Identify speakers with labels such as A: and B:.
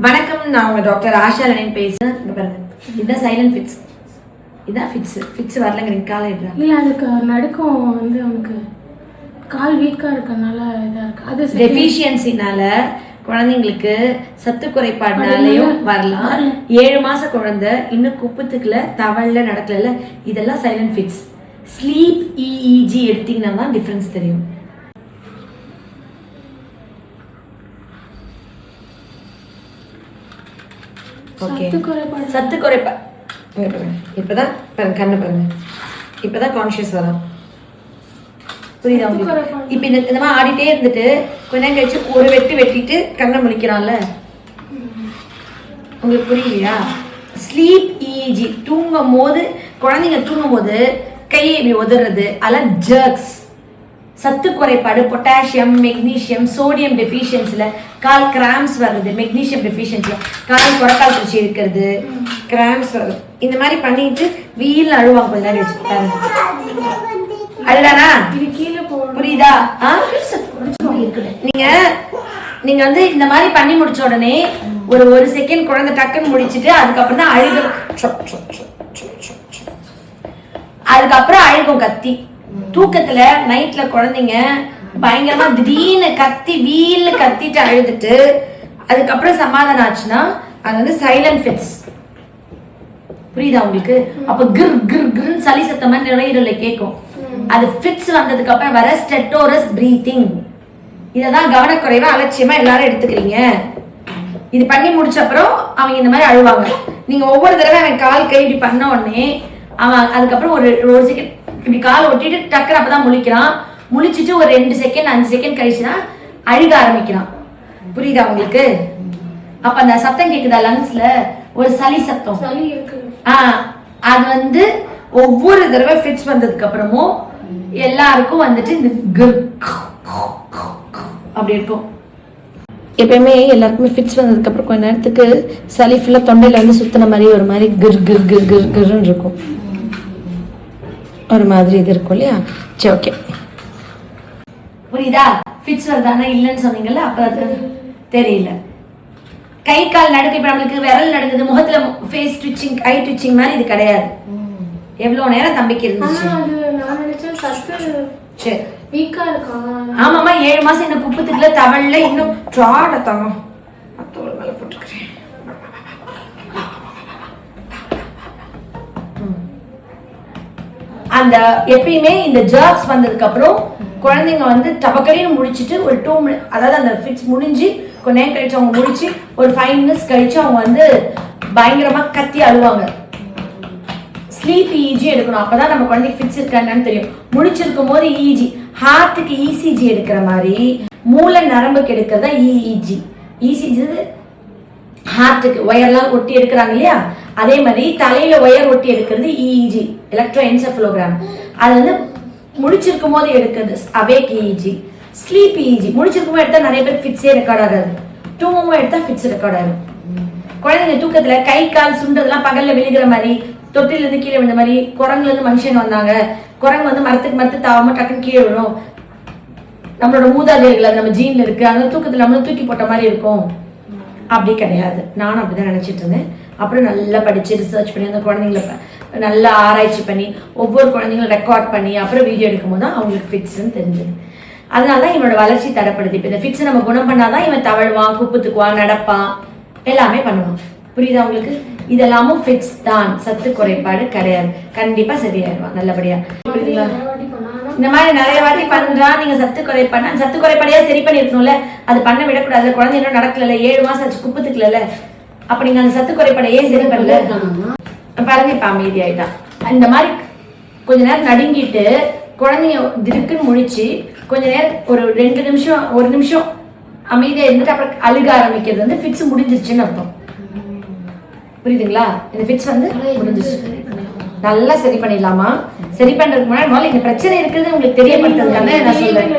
A: வணக்கம், நான் உங்க டாக்டர் ஆஷா லனின் பேசுறேன். இங்க பாருங்க, இதுதான் சைலண்ட் ஃபிட்ஸ். இதான் ஃபிட்ஸ் வரலங்கிறீங்க. காலை இடுறாங்க
B: இல்லை, அதுக்கு நடுக்கம் வந்து அவனுக்கு கால் வீக்காக இருக்கனால இதாக இருக்கு. அது
A: டெஃபிஷியன்சினால குழந்தைங்களுக்கு சத்து குறைபாடுனாலையும் வரலாம். 7 மாச குழந்தை இன்னும் குப்பத்துக்குள்ள தவழ்ல நடக்கல, இதெல்லாம் சைலண்ட் ஃபிட்ஸ். ஸ்லீப் இஇஜி எடுத்தீங்கன்னா தான் டிஃபரன்ஸ் தெரியும். சத்து குறைபாடு இப்பதான் கண்ணு பாருங்க, இப்பதான் கான்சியஸ் வரும். புரியுதா உங்களுக்கு? இப்ப இந்த மாதிரி ஆடிட்டே இருந்துட்டு கொஞ்ச நேரம் கழிச்சு ஒரு வெட்டிட்டு கண்ணை முழிக்கிறான்ல, உங்களுக்கு புரியலையா? ஸ்லீப் இஇஜி தூங்கும் போது, குழந்தைங்க தூங்கும் போது கையை இப்படி உதறது, அதெல்லாம் ஜர்க்ஸ். சத்து குறைபாடு, பொட்டாசியம், மெக்னீசியம், சோடியம் டெஃபிஷியன்சில கால் கிராம்ஸ் வருது. மெக்னீசியம் டெஃபிஷியன்சில கால் குறைக்கால் பூச்சி இருக்கிறது, கிராம்ஸ் வருது. இந்த மாதிரி பண்ணிட்டு வீல் அழுவாங்க. கொஞ்ச நேரம் வச்சு அழுதானா புரியுதா? நீங்க வந்து இந்த மாதிரி பண்ணி முடிச்ச உடனே ஒரு செகண்ட் குழந்தை டக்குன்னு முடிச்சுட்டு அதுக்கப்புறம் தான் அழுகும். அதுக்கப்புறம் அழுகும் கத்தி. தூக்கத்துல நைட்ல குழந்தைங்க பயங்கரமா திடீர்னு கத்தி வீல்ல கத்திட்டு அழுதுட்டு அதுக்கப்புறம் சமாதானம் ஆச்சுன்னா அது வந்து சைலண்ட் ஃபிட்ஸ். புரியுதா உங்களுக்கு? அப்ப கிர் கிர் கிர்ன்னு சளி சத்தமா நுரையீரல்ல கேட்கும். அது ஃபிட்ஸ் வந்ததுக்கு அப்புறம் வர ஸ்டெட்டோரஸ் பிரீத்திங். இததான் கவனக்குறைவா அலட்சியமா எல்லாரும் எடுத்துக்கிறீங்க. இது பண்ணி முடிச்ச அப்புறம் அவங்க இந்த மாதிரி அழுவாங்க. நீங்க ஒவ்வொரு தடவை அவன் கால் கை இப்படி பண்ண உடனே அவன் அதுக்கப்புறம் ஒரு செகண்ட் இப்படி கால் ஒட்டிட்டு டக்குன்னு அப்பதான் முழிக்கிறான். முழிச்சிட்டு ஒரு 2 செகண்ட் 5 செகண்ட் கழிச்சுதான் அழுக ஆரம்பிக்கிறான். புரியுதா உங்களுக்கு? அப்ப அந்த சத்தம் கேக்குதா லங்ஸ்ல ஒரு சளி சத்தம். அது வந்து ஒவ்வொரு தடவை ஃபிட்ஸ் வந்ததுக்கு அப்புறமும் எல்லாருக்கும் வந்துட்டு இந்த அப்படி இருக்கும். எப்பயுமே எல்லாருக்குமே ஃபிட்ஸ் வந்ததுக்கு அப்புறம் கொஞ்ச நேரத்துக்கு சளி ஃபுல்லா தொண்டையில வந்து சுத்தின மாதிரி ஒரு மாதிரி கிர் கிர் கிர் கிர் கிர்ன்னு இருக்கும். ஒரு மாதிரி இது இருக்கும் இல்லையா? சரி, ஓகே, புரியுதா? ஃபிட்ஸ் வருதானா இல்லைன்னு சொன்னீங்கல்ல, அப்ப அது தெரியல. கை கால் நடுக்கு, இப்ப நம்மளுக்கு விரல் நடுங்குது, முகத்துல ஃபேஸ் ட்விச்சிங், ஐ ட்விச்சிங் மாதிரி இது கிடையாது. எவ்வளவு நேரம் தம்பிக்கு இருந்துச்சு? சரி,
B: வீக்கா இருக்கா?
A: ஆமாமா, 7 மாசம் இந்த குப்பத்துக்குள்ள தவழ்ல இன்னும் தோல் மேல போட்டுக்கிறேன். அந்த எப்பயுமே இந்த ஜர்க்ஸ் வந்ததுக்கு அப்புறம் குழந்தைங்க வந்து டபக்கடின்னு முடிச்சுட்டு ஒரு 2 மினிட், அதாவது அந்த ஃபிட்ஸ் முடிஞ்சு கொஞ்ச நேரம் கழிச்சு அவங்க முடிச்சு ஒரு 5 மினிட்ஸ் கழிச்சு அவங்க வந்து பயங்கரமா கத்தி அழுவாங்க. ஸ்லீப் இஇஜி எடுக்கணும். அப்பதான் நம்ம குழந்தைக்கு ஃபிட்ஸ் இருக்கான்னு தெரியும். முடிச்சிருக்கும் போது இஇஜி, ஹார்ட்டுக்கு இசிஜி எடுக்கிற மாதிரி மூளை நரம்புக்கு எடுக்கிறதா இஇஜி. இசிஜி ஹார்ட்டுக்கு ஒயர்லாம் ஒட்டி எடுக்கிறாங்க இல்லையா, அதே மாதிரி தலையில ஒயர் ஒட்டி எடுக்கிறது இஇஜி, எலக்ட்ரோ என்செஃபலோகிராம். அது வந்து முடிச்சிருக்கும் போது எடுக்கிறது அவேக் இஇஜி. ஸ்லீப் இஇஜி முடிச்சிருக்கும் போது எடுத்தா நிறைய பேர் ஃபிட்ஸே ரெக்கார்ட் ஆகாது, தூங்கும் எடுத்தா ஃபிட்ஸ் ரெக்கார்ட் ஆகும். குழந்தைங்க தூக்கத்துல கை கால் சுண்டதெல்லாம் பகல்ல விழுகிற மாதிரி, தொட்டில இருந்து கீழே விழுந்த மாதிரி, குரங்குல இருந்து மனுஷன் வந்தாங்க, குரங்கு வந்து மரத்துக்கு தாவாம டக்குன்னு கீழே விழும். நம்மளோட மூதாதையர்கள் அது நம்ம ஜீன்ல இருக்கு, அதனால தூக்கத்துல நம்மளும் தூக்கி போட்ட மாதிரி இருக்கும். அப்படி கிடையாது. நானும் அப்படிதான் நினைச்சிட்டு இருந்தேன். அப்புறம் நல்லா படிச்சு ரிசர்ச் பண்ணி அந்த குழந்தைங்களை நல்லா ஆராய்ச்சி பண்ணி ஒவ்வொரு குழந்தைங்களும் ரெக்கார்ட் பண்ணி அப்புறம் வீடியோ எடுக்கும் போது தான் அவங்களுக்கு ஃபிட்ஸ்ன்னு தெரிஞ்சது. அதனாலதான் இவனோட வளர்ச்சி தடைப்படுது. இப்ப இந்த ஃபிட்ஸ் நம்ம குணம் பண்ணாதான் இவன் தவழ்வான், குப்புத்துக்குவான், நடப்பான், எல்லாமே பண்ணுவான். புரியுதா உங்களுக்கு? இதெல்லாமும் ஃபிட்ஸ் தான், சத்து குறைபாடு கிடையாது. கண்டிப்பா சரியாயிடுவான் நல்லபடியா. புரியுதுங்களா? இந்த மாதிரி நிறைய வாட்டி பண்றா. நீங்க சத்து குறைபாடையா சரி பண்ணிருக்கணும்ல, அது பண்ண விடக்கூடாது. குழந்தை இன்னும் நடக்கல, 7 மாசம் ஆச்சு, குப்பத்துக்குல. அப்ப நீங்க அந்த சத்து குறைபாடையே சரி பண்ணல பாருங்க, இப்ப அமைதி ஆயிட்டான். இந்த மாதிரி கொஞ்ச நேரம் நடுங்கிட்டு குழந்தைங்க திடுக்குன்னு முடிச்சு கொஞ்ச நேரம் ஒரு 2 நிமிஷம் 1 நிமிஷம் அமைதியா இருந்துட்டு அப்புறம் அழுக ஆரம்பிக்கிறது வந்து ஃபிட்ஸ் முடிஞ்சிருச்சுன்னு அர்த்தம். புரியுதுங்களா? இந்த ஃபிட்ஸ் வந்து முடிஞ்சிருச்சு. நல்லா சரி பண்ணிடலாமா? சரி பண்றதுக்கு முன்னாடி இந்த பிரச்சனை இருக்கிறது உங்களுக்கு தெரியப்படுத்துறதுக்காக நான் சொல்றேன்.